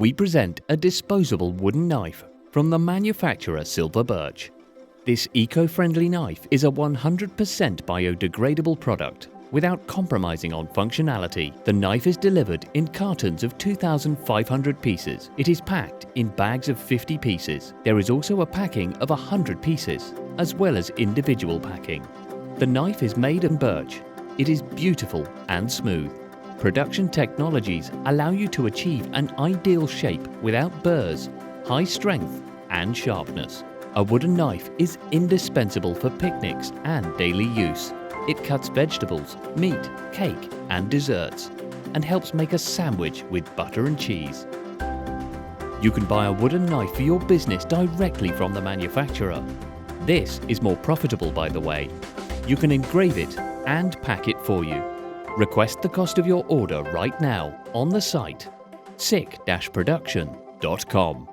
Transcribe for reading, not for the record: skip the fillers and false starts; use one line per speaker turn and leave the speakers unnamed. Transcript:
we present a disposable wooden knife from the manufacturer Silver Birch. This eco-friendly knife is a 100% biodegradable product. Without compromising on functionality, the knife is delivered in cartons of 2,500 pieces. It is packed in bags of 50 pieces. There is also a packing of 100 pieces, as well as individual packing. The knife is made in birch. It is beautiful and smooth. Production technologies allow you to achieve an ideal shape without burrs, high strength and sharpness. A wooden knife is indispensable for picnics and daily use. It cuts vegetables, meat, cake and desserts, and helps make a sandwich with butter and cheese. You can buy a wooden knife for your business directly from the manufacturer. This is more profitable, by the way. You can engrave it and pack it for you. Request the cost of your order right now on the site sick-production.com.